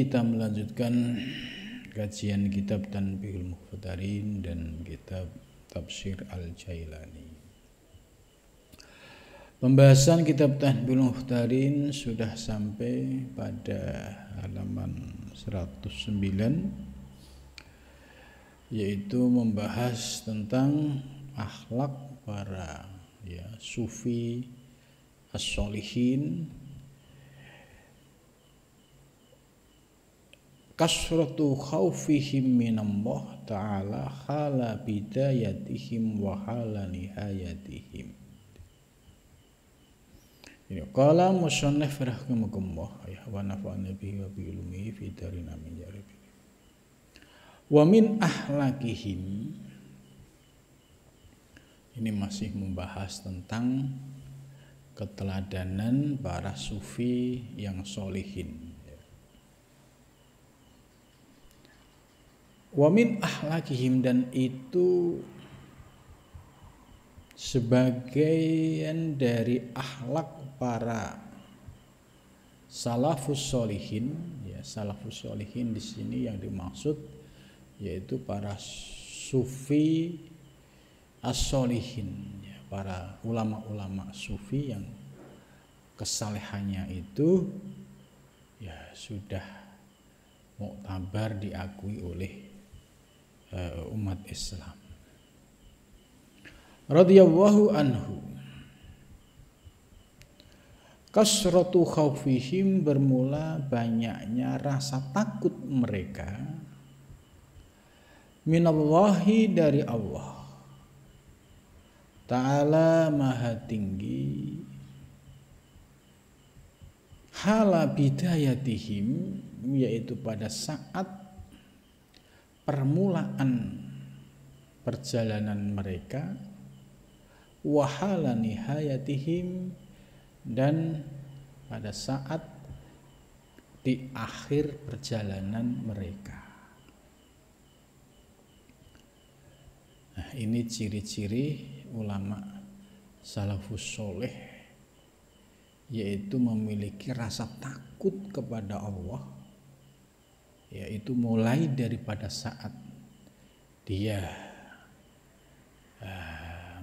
kita melanjutkan kajian kitab Tanbihul Mukhtarin dan kitab Tafsir Al-Jailani. Pembahasan kitab Tanbihul Mukhtarin sudah sampai pada halaman 109, yaitu membahas tentang akhlak para sufi as-solihin, kasratu khaufihim minallah ta'ala hala bidayatihim wa hala nihayatihim. Ini qala musannif rahimakumullah wa nafa'ana bihi wa bi ilmihi fi darin amin ya rabbi. Wa min ahlakihim, ini masih membahas tentang keteladanan para sufi yang solihin. Wa min ahlakihim, dan itu sebagian dari akhlak para salafus solihin. Salafus solihin di sini yang dimaksud yaitu para sufi as-solihin, para ulama-ulama sufi yang kesalehannya itu sudah muktabar diakui oleh umat Islam. Radhiyallahu anhu. Kasratu khaufihim, bermula banyaknya rasa takut mereka, minallahi, dari Allah Ta'ala maha tinggi, hala bidayatihim, yaitu pada saat permulaan perjalanan mereka, wahala nihayatihim, dan pada saat di akhir perjalanan mereka. Nah, ini ciri-ciri ulama salafus soleh, yaitu memiliki rasa takut kepada Allah, yaitu mulai daripada saat dia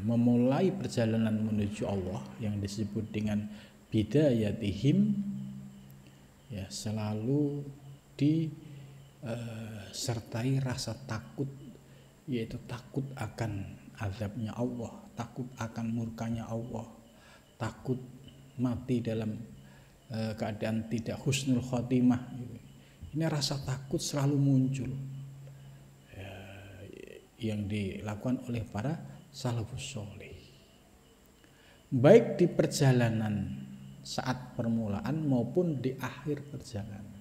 memulai perjalanan menuju Allah yang disebut dengan bidayatihim, selalu disertai rasa takut, yaitu takut akan azabnya Allah, takut akan murkanya Allah, takut mati dalam keadaan tidak husnul khotimah. Ini rasa takut selalu muncul yang dilakukan oleh para salafus soleh, baik di perjalanan saat permulaan maupun di akhir perjalanan.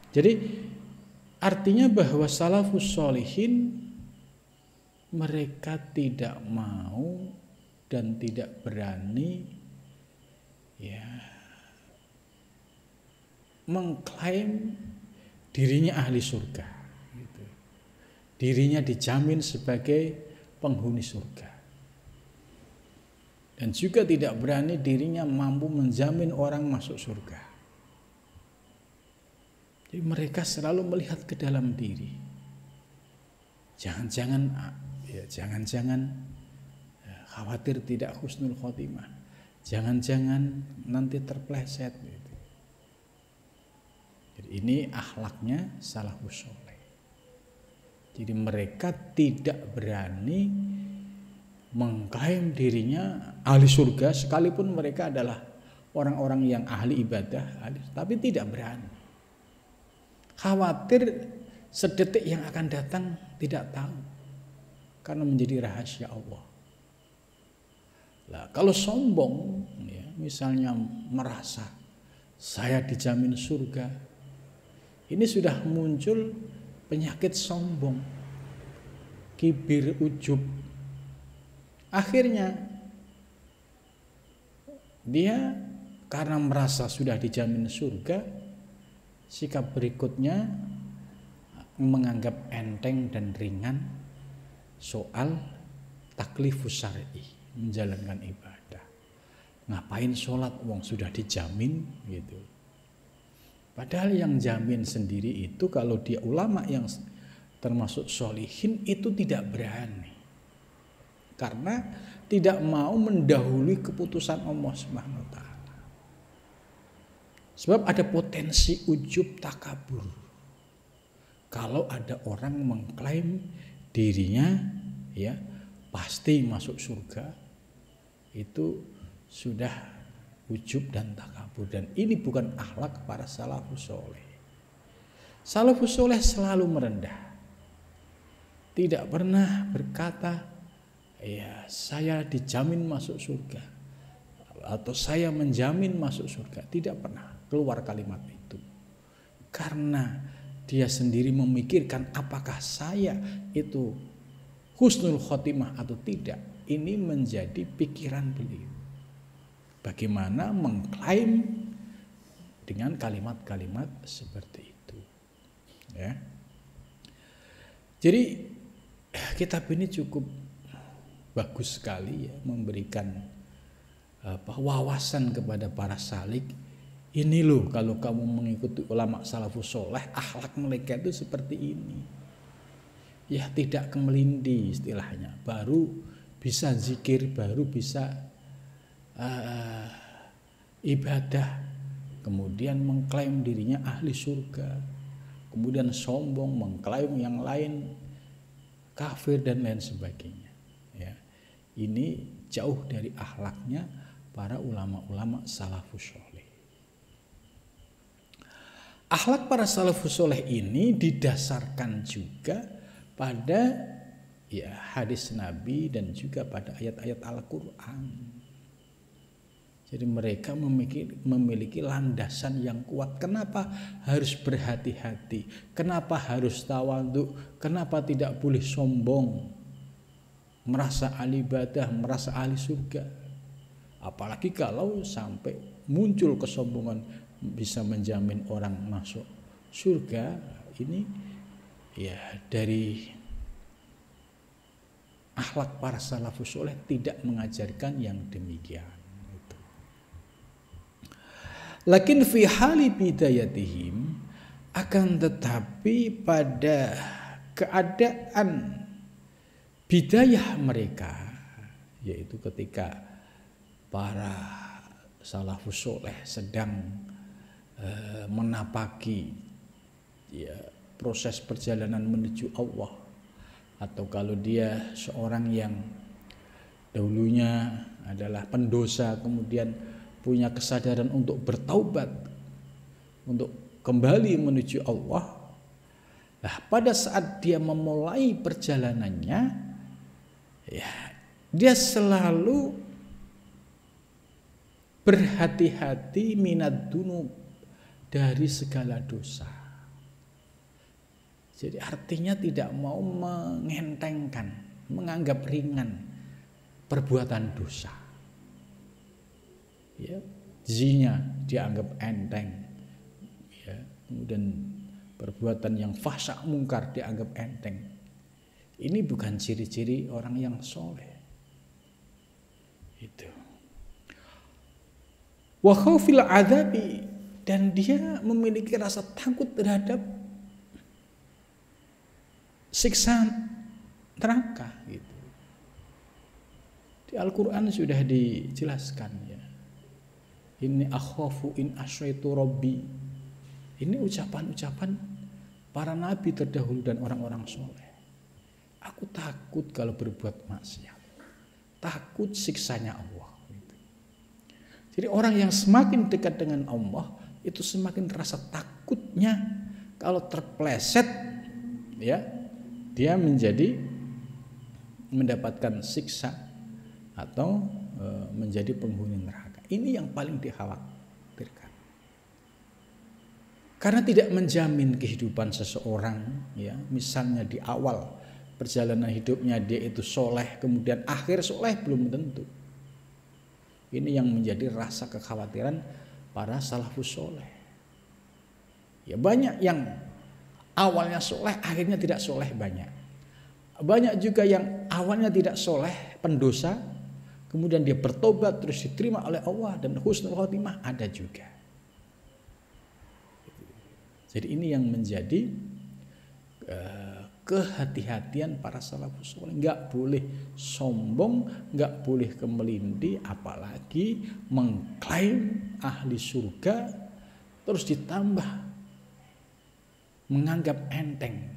Jadi artinya bahwa salafus solihin mereka tidak mau dan tidak berani mengklaim dirinya ahli surga, dirinya dijamin sebagai penghuni surga, dan juga tidak berani dirinya mampu menjamin orang masuk surga. Jadi mereka selalu melihat ke dalam diri, jangan-jangan khawatir tidak husnul khotimah, jangan-jangan nanti terpleset. Jadi ini akhlaknya salafus soleh. Jadi mereka tidak berani mengklaim dirinya ahli surga, sekalipun mereka adalah orang-orang yang ahli ibadah, tapi tidak berani. Khawatir sedetik yang akan datang tidak tahu, karena menjadi rahasia Allah. Nah, kalau sombong, misalnya merasa saya dijamin surga, ini sudah muncul penyakit sombong, kibir, ujub. Akhirnya dia karena merasa sudah dijamin surga, sikap berikutnya menganggap enteng dan ringan soal taklifus syar'i, menjalankan ibadah. Ngapain sholat, wong sudah dijamin gitu. Padahal yang jamin sendiri itu kalau dia ulama yang termasuk sholihin itu tidak berani. Karena tidak mau mendahului keputusan Allah Subhanahu wa taala. Sebab ada potensi ujub takabur. Kalau ada orang mengklaim dirinya ya pasti masuk surga, itu sudah ujub dan takabur, dan ini bukan akhlak para salafus soleh. Salafus soleh selalu merendah, tidak pernah berkata ya saya dijamin masuk surga atau saya menjamin masuk surga, tidak pernah keluar kalimat itu, karena dia sendiri memikirkan apakah saya itu husnul khotimah atau tidak. Ini menjadi pikiran beliau. Bagaimana mengklaim dengan kalimat-kalimat seperti itu, ya. Jadi kitab ini cukup bagus sekali ya, memberikan wawasan kepada para salik. Ini loh kalau kamu mengikuti ulama salafus soleh, akhlak mereka itu seperti ini. Ya tidak kemelindi istilahnya, baru bisa zikir, baru bisa ibadah, kemudian mengklaim dirinya ahli surga, kemudian sombong mengklaim yang lain kafir dan lain sebagainya. Ya, ini jauh dari akhlaknya para ulama-ulama salafus soleh. Akhlak para salafus soleh ini didasarkan juga pada ya hadis Nabi dan juga pada ayat-ayat Al-Quran. Jadi mereka memiliki landasan yang kuat. Kenapa harus berhati-hati? Kenapa harus tawadhu? Kenapa tidak boleh sombong? Merasa ahli ibadah, merasa ahli surga. Apalagi kalau sampai muncul kesombongan bisa menjamin orang masuk surga. Ini ya dari akhlak para salafus soleh tidak mengajarkan yang demikian. Lakin fi hali bidayatihim, akan tetapi pada keadaan bidayah mereka, yaitu ketika para salafus soleh sedang menapaki ya proses perjalanan menuju Allah, atau kalau dia seorang yang dahulunya adalah pendosa kemudian punya kesadaran untuk bertaubat, untuk kembali menuju Allah. Nah, pada saat dia memulai perjalanannya, ya, dia selalu berhati-hati minad dunub, dari segala dosa. Jadi artinya tidak mau mengentengkan, menganggap ringan perbuatan dosa. Ya, zina dianggap enteng, ya, kemudian perbuatan yang fahsya mungkar dianggap enteng. Ini bukan ciri-ciri orang yang soleh. Itu. Wa khaufil adzabi, dan dia memiliki rasa takut terhadap siksa neraka. Gitu. Di Al-Quran sudah dijelaskan ya. Ini akhafu in asyaitu rabbi. Ini ucapan-ucapan para nabi terdahulu dan orang-orang soleh. Aku takut kalau berbuat maksiat. Takut siksanya Allah. Jadi orang yang semakin dekat dengan Allah itu semakin rasa takutnya kalau terpleset, ya, dia mendapatkan siksa atau menjadi penghuni neraka. Ini yang paling dikhawatirkan. Karena tidak menjamin kehidupan seseorang, ya, misalnya di awal perjalanan hidupnya dia itu soleh, kemudian akhir soleh belum tentu. Ini yang menjadi rasa kekhawatiran para salafus soleh. Ya, banyak yang awalnya soleh akhirnya tidak soleh banyak. Banyak juga yang awalnya tidak soleh, pendosa, kemudian dia bertobat terus diterima oleh Allah dan husnul khotimah, ada juga. Jadi ini yang menjadi kehati-hatian para salafus saleh. Nggak boleh sombong, nggak boleh kemelindi, apalagi mengklaim ahli surga terus ditambah menganggap enteng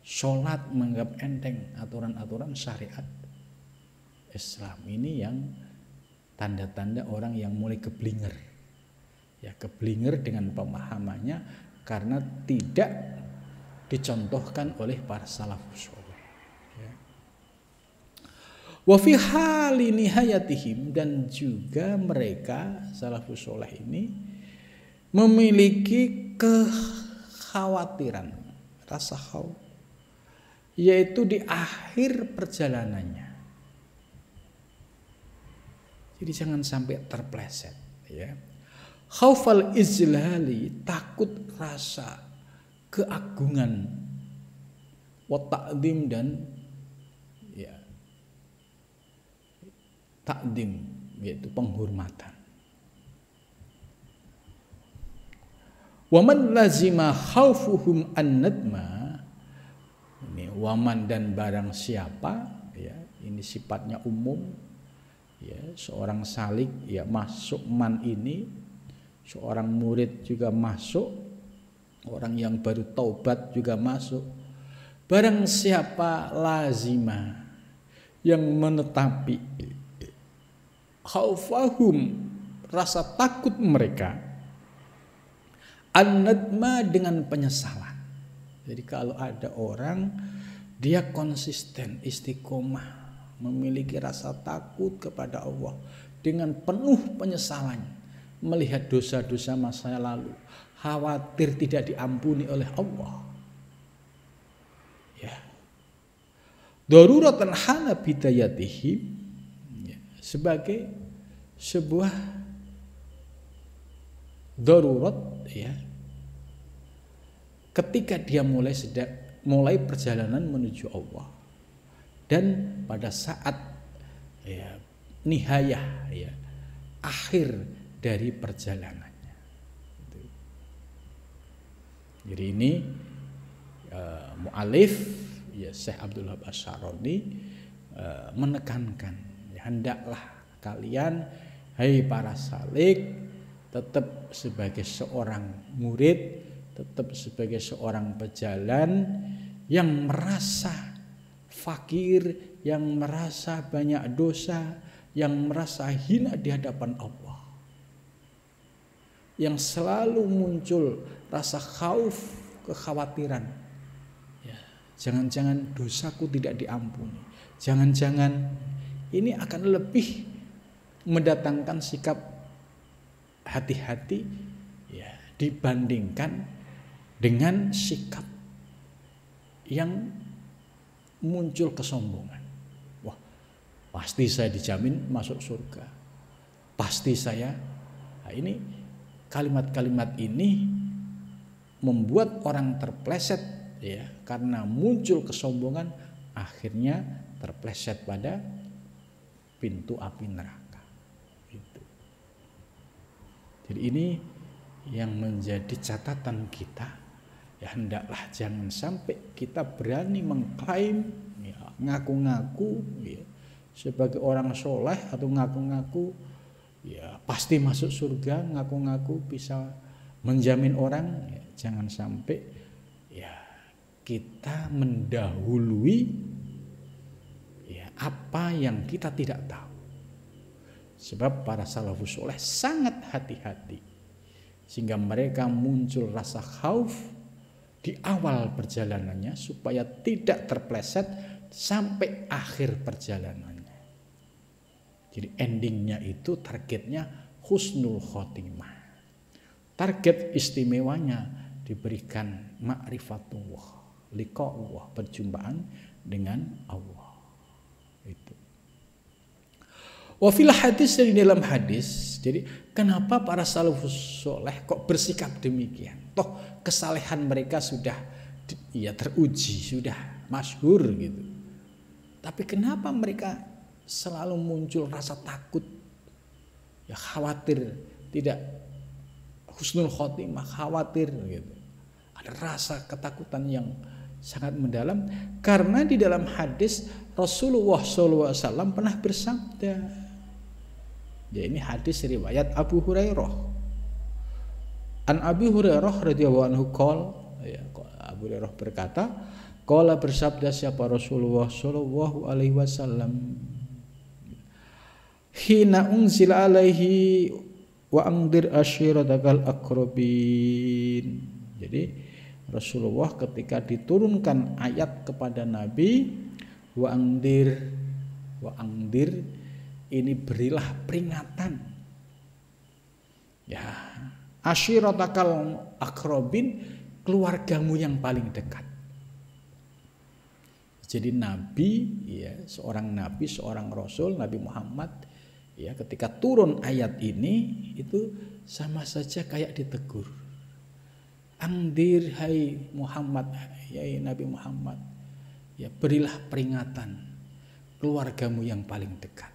sholat, menganggap enteng aturan-aturan syariat Islam. Ini yang tanda-tanda orang yang mulai keblinger, ya keblinger dengan pemahamannya karena tidak dicontohkan oleh para salafus saleh. Wa fi hali nihayatihim, dan juga mereka salafus saleh ini memiliki kekhawatiran, rasa khauf, yaitu di akhir perjalanannya. Jadi jangan sampai terpleset, ya. Khaufal izlali, takut rasa keagungan, wa ta'zim, dan ya ta'zim, yaitu penghormatan. Wa man lazima khaufuhum an-nadma, ini waman dan barang siapa, ya ini sifatnya umum, ya seorang salik ya masuk man ini, seorang murid juga masuk, orang yang baru taubat juga masuk. Barang siapa lazima, yang menetapi khaufahum, rasa takut mereka, an-nadma, dengan penyesalan. Jadi kalau ada orang dia konsisten istiqomah memiliki rasa takut kepada Allah dengan penuh penyesalan, melihat dosa-dosa masa lalu, khawatir tidak diampuni oleh Allah, ya, daruratan hala bidayatihim, ya, sebagai sebuah darurat, ya, ketika dia mulai perjalanan menuju Allah, dan pada saat ya nihayah, ya akhir dari perjalanan. Jadi ini mu'alif, ya Syekh Abdul Wahab Asy-Syarani menekankan, ya, hendaklah kalian, hai para salik, tetap sebagai seorang murid, tetap sebagai seorang pejalan yang merasa fakir, yang merasa banyak dosa, yang merasa hina di hadapan Allah, yang selalu muncul rasa khauf, kekhawatiran, ya, jangan-jangan dosaku tidak diampuni, jangan-jangan ini akan lebih mendatangkan sikap hati-hati, ya, dibandingkan dengan sikap yang muncul kesombongan. Wah, pasti saya dijamin masuk surga, pasti saya. Nah, ini kalimat-kalimat ini membuat orang terpleset, ya, karena muncul kesombongan, akhirnya terpleset pada pintu api neraka. Itu. Jadi ini yang menjadi catatan kita, ya hendaklah jangan sampai kita berani mengklaim, ya, ngaku-ngaku, ya, sebagai orang soleh, atau ngaku-ngaku ya pasti masuk surga, ngaku-ngaku bisa menjamin orang, ya, jangan sampai ya kita mendahului, ya, apa yang kita tidak tahu. Sebab para salafus soleh sangat hati-hati, sehingga mereka muncul rasa khauf di awal perjalanannya supaya tidak terpleset sampai akhir perjalanannya. Jadi endingnya itu targetnya husnul khotimah. Target istimewanya diberikan ma'rifatullah, liqa'ullah, perjumpaan dengan Allah. Itu. Wa fil hadis, dari dalam hadis, jadi kenapa para salafus soleh kok bersikap demikian? Toh kesalehan mereka sudah ya teruji, sudah masyhur gitu. Tapi kenapa mereka selalu muncul rasa takut, ya khawatir, tidak husnul khotimah, khawatir gitu. Ada rasa ketakutan yang sangat mendalam karena di dalam hadis Rasulullah SAW pernah bersabda. Ya, ini hadis riwayat Abu Hurairah. An Abi Hurairah radhiyallahu anhu qol, ya, Abu Hurairah berkata, qala bersabda siapa Rasulullah sallallahu alaihi wasallam, hina unzila alaihi wa angdir ashiratakal aqrabin. Jadi Rasulullah ketika diturunkan ayat kepada Nabi, wa angdir ini berilah peringatan. Ya, ashiratakal aqrabin, keluargamu yang paling dekat. Jadi Nabi, ya, seorang Nabi, seorang Rasul, Nabi Muhammad, ya, ketika turun ayat ini itu sama saja kayak ditegur. Angdir hai Muhammad, ya Nabi Muhammad, ya berilah peringatan keluargamu yang paling dekat.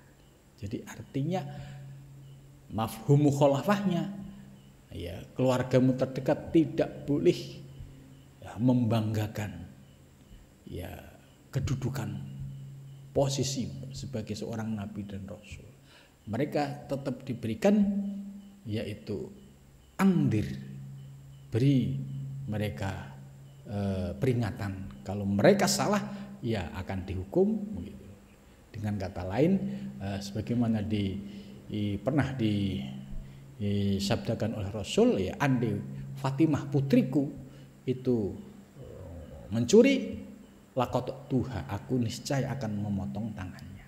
Jadi artinya mafhum mukhalafahnya, ya keluargamu terdekat tidak boleh, ya, membanggakan, ya kedudukan posisimu sebagai seorang nabi dan rasul. Mereka tetap diberikan yaitu angdir, beri mereka peringatan. Kalau mereka salah ya akan dihukum begitu. Dengan kata lain sebagaimana pernah disabdakan oleh Rasul, ya andai Fatimah putriku itu mencuri, lakot tuha, aku niscaya akan memotong tangannya.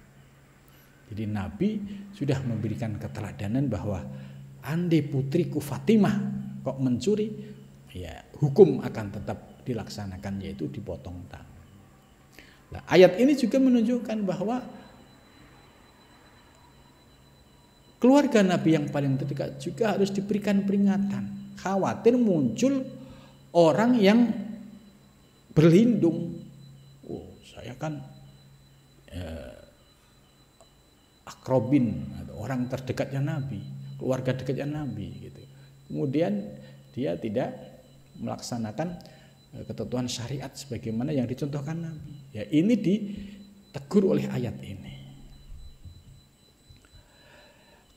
Jadi Nabi sudah memberikan keteladanan bahwa andai putriku Fatimah kok mencuri, ya hukum akan tetap dilaksanakan, yaitu dipotong tangan. Nah, ayat ini juga menunjukkan bahwa keluarga Nabi yang paling terdekat juga harus diberikan peringatan. Khawatir muncul orang yang berlindung. Oh, saya kan akrobin, orang terdekatnya Nabi, keluarga dekatnya Nabi gitu. Kemudian dia tidak melaksanakan ketentuan syariat sebagaimana yang dicontohkan Nabi. Ya, ini ditegur oleh ayat ini.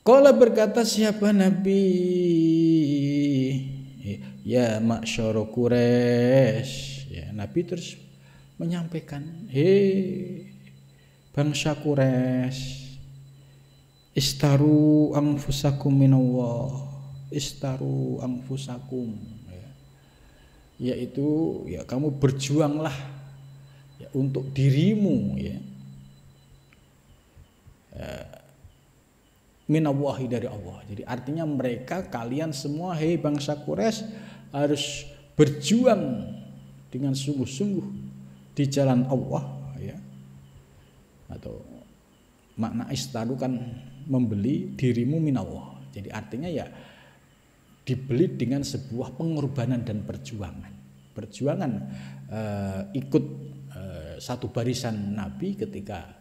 Qala berkata siapa Nabi, ya ma'syara Quraisy, ya Nabi terus menyampaikan, hei bangsa Quraisy, istaru anfusakum minallah, istaru anfusakum, ya, yaitu ya kamu berjuanglah ya, untuk dirimu, ya, minallahi dari Allah. Jadi artinya mereka, kalian semua, hei bangsa Quraisy, harus berjuang dengan sungguh-sungguh di jalan Allah, ya. Atau makna istaru kan membeli dirimu minallah. Jadi artinya ya dibeli dengan sebuah pengorbanan dan perjuangan. Perjuangan ikut satu barisan Nabi ketika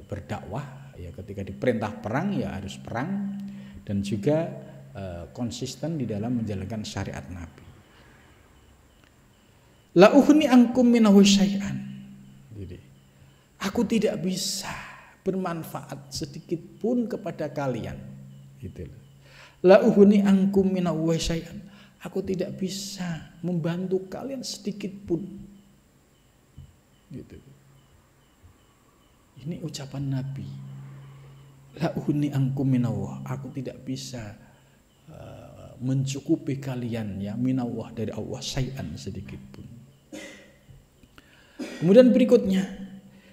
berdakwah, ya ketika diperintah perang ya harus perang, dan juga konsisten di dalam menjalankan syariat Nabi. La uhni ankum minahu syai'an. Jadi aku tidak bisa bermanfaat sedikit pun kepada kalian. Gitu loh. La uhni ankum minahu syai'an. Aku tidak bisa membantu kalian sedikit pun. Gitu. Ini ucapan Nabi. La uhni ankum minallah, aku tidak bisa mencukupi kalian ya minallah dari Allah syai'an sedikit pun. Kemudian berikutnya,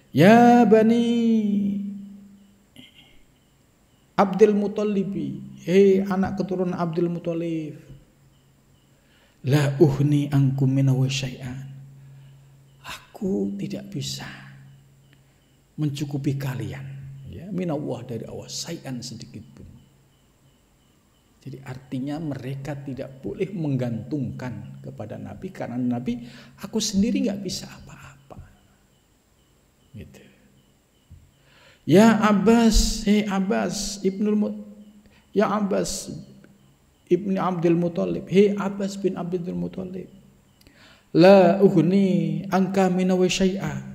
ya bani Abdul Muttalibi, hei anak keturunan Abdul Muttalib, la uhni ankum minallah syai'an, aku tidak bisa mencukupi kalian ya minallah dari Allah syai'an sedikit pun. Jadi artinya mereka tidak boleh menggantungkan kepada Nabi, karena Nabi, aku sendiri nggak bisa apa-apa gitu. Ya Abbas, hei Abbas ya Abbas ibni Abdul Muthalib, hei Abbas bin Abdul Muthalib, la ughni angka minawi syai'a.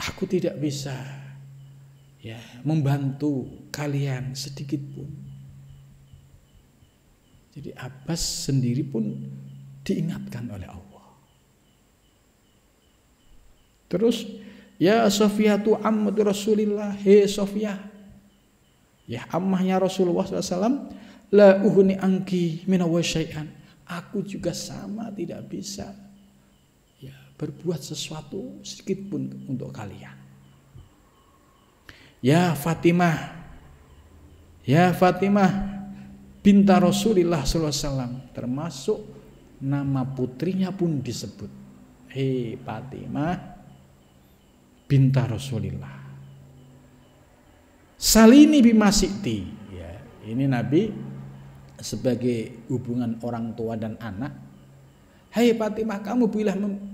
Aku tidak bisa ya membantu kalian sedikit pun. Jadi Abbas sendiri pun diingatkan oleh Allah. Terus ya Sofiyatu ammatu Rasulillah, hei Sofiyah, ya ammahnya Rasulullah SAW, la uhni angki minawa syai'an. Aku juga sama tidak bisa ya berbuat sesuatu sedikit pun untuk kalian. Ya Fatimah binta Rasulullah SAW, termasuk nama putrinya pun disebut, hei Fatimah binta Rasulillah, salini bimasiti. Ya, ini Nabi sebagai hubungan orang tua dan anak. Hai Fatimah, kamu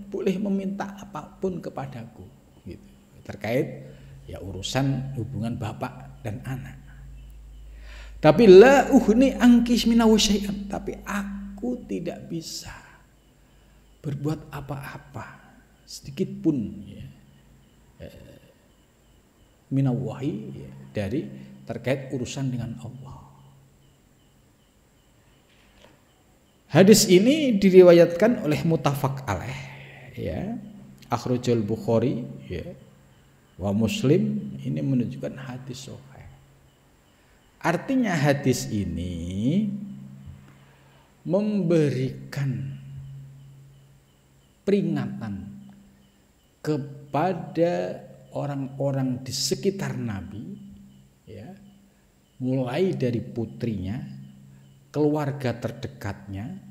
boleh meminta apapun kepadaku, gitu. Terkait ya urusan hubungan bapak dan anak. Tapi la uhni angkis minahu syai'an, tapi aku tidak bisa berbuat apa-apa sedikit pun ya, minawahi ya, dari terkait urusan dengan Allah. Hadis ini diriwayatkan oleh muttafaq alaih ya, akhrajal Bukhari ya, wa Muslim. Ini menunjukkan hadis sahih. Artinya hadis ini memberikan peringatan kepada orang-orang di sekitar Nabi ya, mulai dari putrinya, keluarga terdekatnya,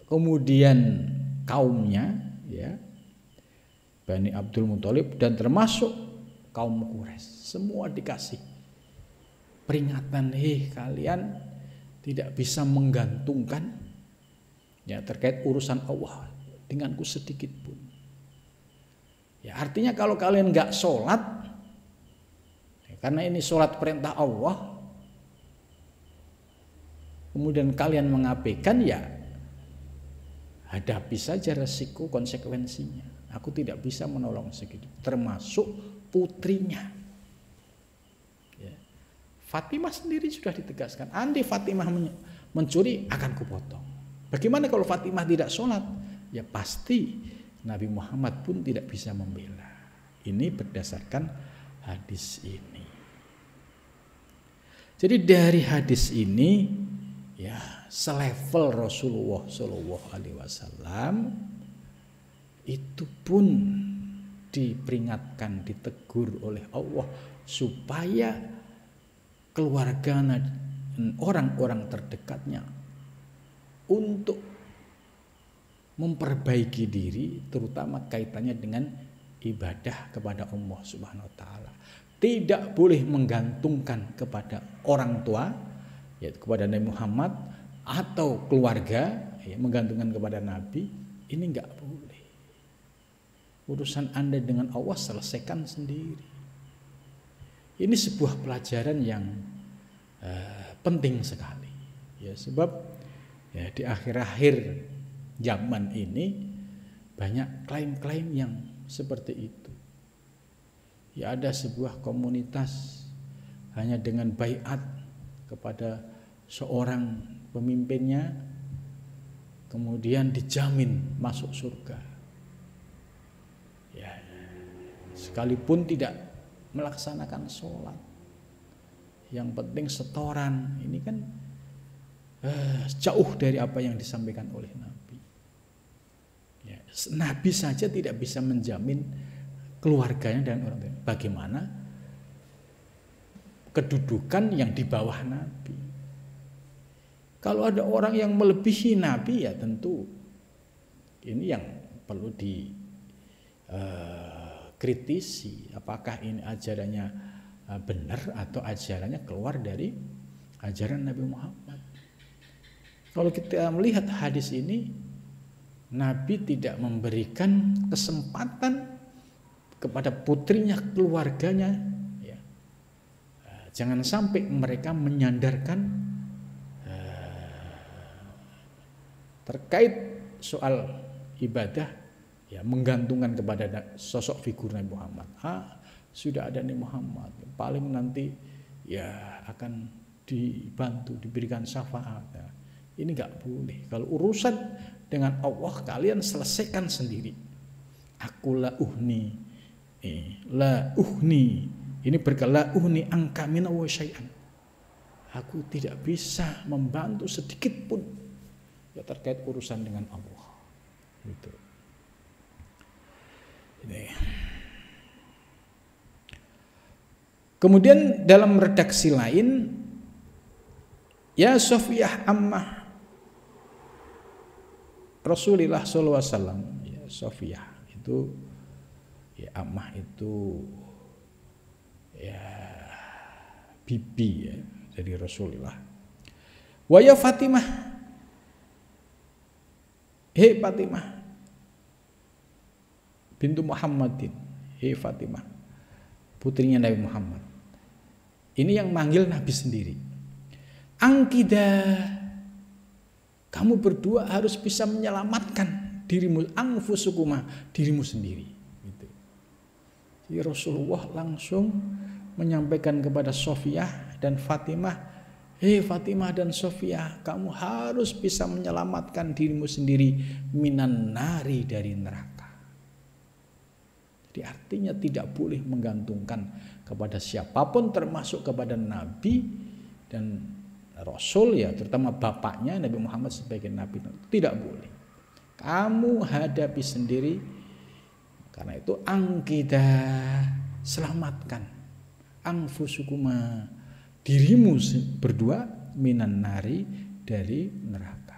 kemudian kaumnya ya, Bani Abdul Muthalib, dan termasuk kaum Quraisy. Semua dikasih peringatan, kalian tidak bisa menggantungkan ya terkait urusan Allah denganku sedikit pun. Ya, artinya kalau kalian nggak sholat ya, karena ini sholat perintah Allah, kemudian kalian mengabaikan, ya hadapi saja resiko konsekuensinya. Aku tidak bisa menolong segitu, termasuk putrinya. Ya. Fatimah sendiri sudah ditegaskan, andai Fatimah mencuri akan kupotong. Bagaimana kalau Fatimah tidak sholat? Ya pasti Nabi Muhammad pun tidak bisa membela. Ini berdasarkan hadis ini. Jadi dari hadis ini ya selevel Rasulullah Shallallahu Alaihi Wasallam itu pun diperingatkan, ditegur oleh Allah supaya keluarga dan orang-orang terdekatnya untuk memperbaiki diri, terutama kaitannya dengan ibadah kepada Allah Subhanahu wa taala. Tidak boleh menggantungkan kepada orang tua, yaitu kepada Nabi Muhammad, atau keluarga, ya, menggantungkan kepada Nabi. Ini enggak boleh. Urusan Anda dengan Allah selesaikan sendiri. Ini sebuah pelajaran yang penting sekali. Ya, sebab ya di akhir-akhir zaman ini banyak klaim-klaim yang seperti itu. Ya ada sebuah komunitas hanya dengan baiat kepada seorang pemimpinnya kemudian dijamin masuk surga. Ya, sekalipun tidak melaksanakan sholat, yang penting setoran. Ini kan jauh dari apa yang disampaikan oleh Nabi. Ya, Nabi saja tidak bisa menjamin keluarganya dan orang lain. Bagaimana kedudukan yang di bawah Nabi? Kalau ada orang yang melebihi Nabi, ya tentu ini yang perlu dikritisi. Apakah ini ajarannya benar atau ajarannya keluar dari ajaran Nabi Muhammad? Kalau kita melihat hadis ini, Nabi tidak memberikan kesempatan kepada putrinya, keluarganya, ya. Jangan sampai mereka menyandarkan terkait soal ibadah, ya, menggantungkan kepada sosok figur Nabi Muhammad. Sudah ada Nabi Muhammad, paling nanti ya akan dibantu, diberikan syafaat. Ya. Ini nggak boleh. Kalau urusan dengan Allah kalian selesaikan sendiri. Aku la uhni, ini berkala uhni angka mina wa syai'an. Aku tidak bisa membantu sedikit pun ya terkait urusan dengan Allah. Gitu. Ini. Kemudian dalam redaksi lain, ya Sofiyah ammah Rasulullah SAW, ya Sofiyah itu, ya ammah itu ya bibi ya dari Rasulullah. Wa ya Fatimah, hei Fatimah bintu Muhammadin, hei Fatimah putrinya Nabi Muhammad. Ini yang manggil Nabi sendiri. Angkida, kamu berdua harus bisa menyelamatkan dirimu, anfusukuma, dirimu sendiri. Gitu. Jadi Rasulullah langsung menyampaikan kepada Sofiyah dan Fatimah, hei Fatimah dan Sofiyah, kamu harus bisa menyelamatkan dirimu sendiri minan nari, dari neraka. Jadi artinya tidak boleh menggantungkan kepada siapapun, termasuk kepada Nabi dan Rasul, ya terutama bapaknya Nabi Muhammad sebagai Nabi. Tidak boleh. Kamu hadapi sendiri. Karena itu angkida, selamatkan anfusukuma, dirimu berdua minan nari, dari neraka.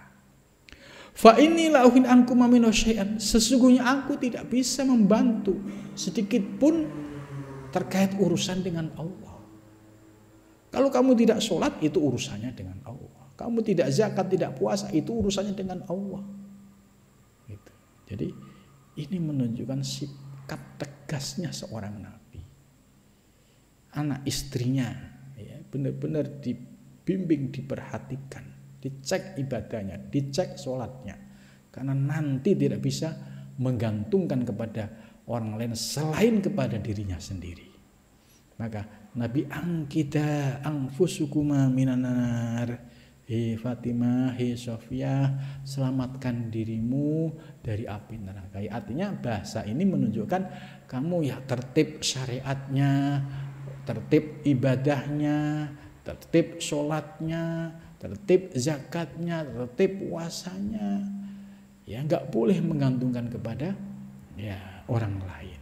Fa inilah uhin angkum amino syai'an, sesungguhnya aku tidak bisa membantu sedikit pun terkait urusan dengan Allah. Kalau kamu tidak sholat, itu urusannya dengan Allah. Kamu tidak zakat, tidak puasa, itu urusannya dengan Allah. Gitu. Jadi ini menunjukkan sikap tegasnya seorang Nabi. Anak istrinya ya, benar-benar dibimbing, diperhatikan, dicek ibadahnya, dicek sholatnya. Karena nanti tidak bisa menggantungkan kepada orang lain selain kepada dirinya sendiri. Maka Nabi angkida anfusukuma minanar, hei Fatimah, hei Sofiyah, selamatkan dirimu dari api neraka. Artinya bahasa ini menunjukkan kamu ya tertib syariatnya, tertib ibadahnya, tertib sholatnya, tertib zakatnya, tertib puasanya. Ya nggak boleh menggantungkan kepada ya orang lain.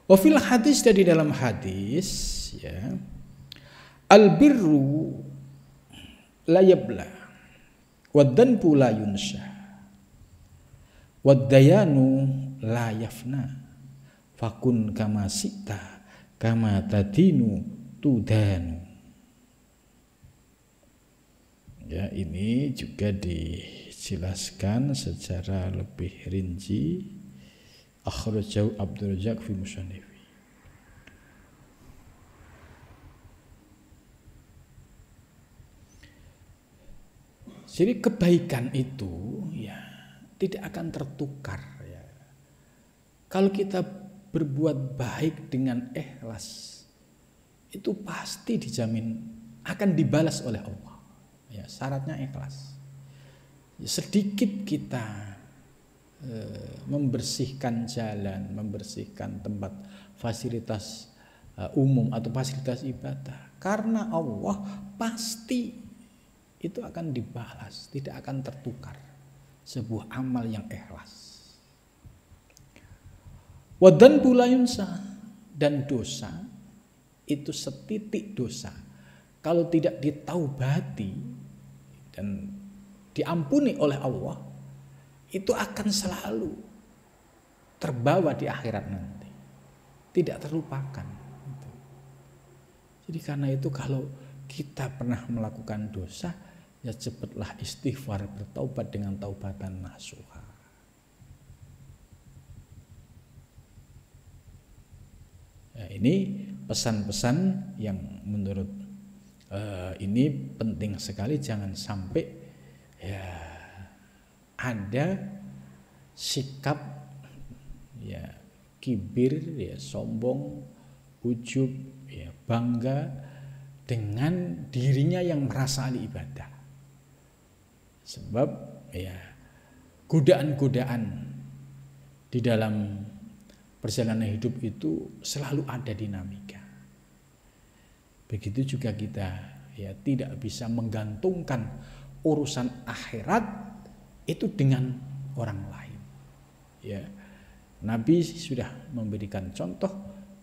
Wafil hadis, dari dalam hadis ya, al-birru la yabla wad-danbu la yunsha wad-dayanu la yafna fakun kama sita kama tadinu tudanu. Ya, ini juga dijelaskan secara lebih rinci akhrajahu Abdul Razak fi Musannifi. Jadi kebaikan itu ya tidak akan tertukar ya. Kalau kita berbuat baik dengan ikhlas, itu pasti dijamin akan dibalas oleh Allah. Ya, syaratnya ikhlas. Ya, sedikit kita membersihkan jalan, membersihkan tempat fasilitas umum atau fasilitas ibadah, karena Allah pasti itu akan dibalas, tidak akan tertukar. Sebuah amal yang ikhlas. Wadan bulayunsa, dan dosa itu setitik dosa, kalau tidak ditaubati dan diampuni oleh Allah, itu akan selalu terbawa di akhirat nanti, tidak terlupakan. Jadi karena itu kalau kita pernah melakukan dosa, ya cepatlah istighfar, bertaubat dengan taubatan nasuha. Ya, ini pesan-pesan yang menurut ini penting sekali, jangan sampai ya ada sikap ya kibir, ya sombong, ujub, ya bangga dengan dirinya yang merasa ahli ibadah. Sebab ya godaan-godaan di dalam perjalanan hidup itu selalu ada dinamika. Begitu juga kita ya tidak bisa menggantungkan urusan akhirat itu dengan orang lain. Ya, Nabi sudah memberikan contoh,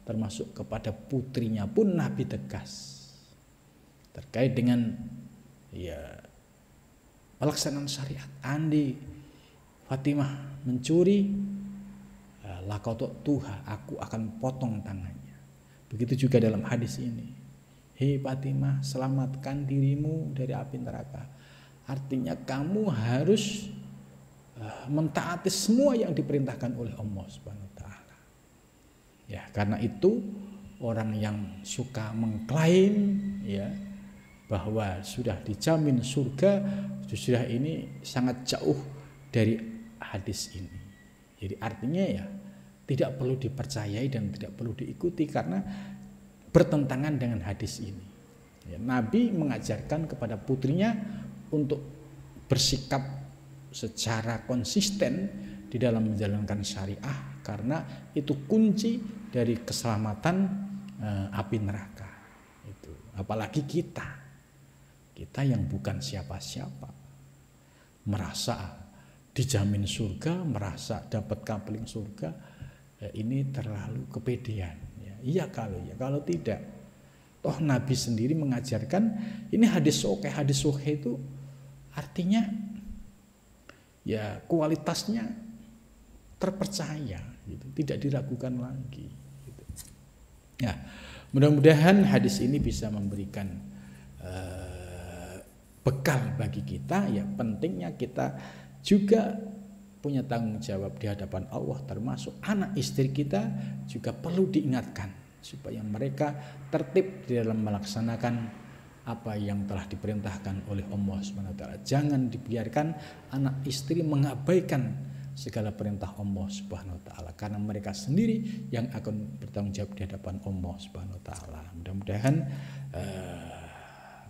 termasuk kepada putrinya pun Nabi tegas terkait dengan ya pelaksanaan syariat. Andi Fatimah mencuri, lakautu tuha, aku akan potong tangannya. Begitu juga dalam hadis ini. Hei Fatimah, selamatkan dirimu dari api neraka. Artinya kamu harus mentaati semua yang diperintahkan oleh Allah Subhanahu wa taala. Ya, karena itu orang yang suka mengklaim ya bahwa sudah dijamin surga, sudah ini sangat jauh dari hadis ini. Jadi artinya ya tidak perlu dipercayai dan tidak perlu diikuti karena bertentangan dengan hadis ini. Ya, Nabi mengajarkan kepada putrinya untuk bersikap secara konsisten di dalam menjalankan syariah karena itu kunci dari keselamatan api neraka. Itu. Apalagi kita yang bukan siapa-siapa merasa dijamin surga, merasa dapat kapling surga, ini terlalu kepedean. Iya kalau tidak, toh Nabi sendiri mengajarkan ini hadis sahih itu artinya ya kualitasnya terpercaya, gitu, tidak diragukan lagi. Gitu. Ya, mudah-mudahan hadis ini bisa memberikan bekal bagi kita. Ya pentingnya kita juga punya tanggung jawab di hadapan Allah, termasuk anak istri kita juga perlu diingatkan supaya mereka tertib di dalam melaksanakan apa yang telah diperintahkan oleh Allah SWT. Jangan dibiarkan anak istri mengabaikan segala perintah Allah SWT karena mereka sendiri yang akan bertanggung jawab di hadapan Allah SWT. Mudah-mudahan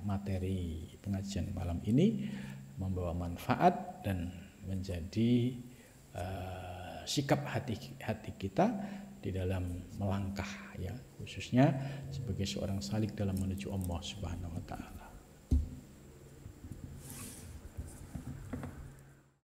materi pengajian malam ini membawa manfaat dan menjadi sikap hati kita di dalam melangkah ya, khususnya sebagai seorang salik dalam menuju Allah Subhanahu wa taala.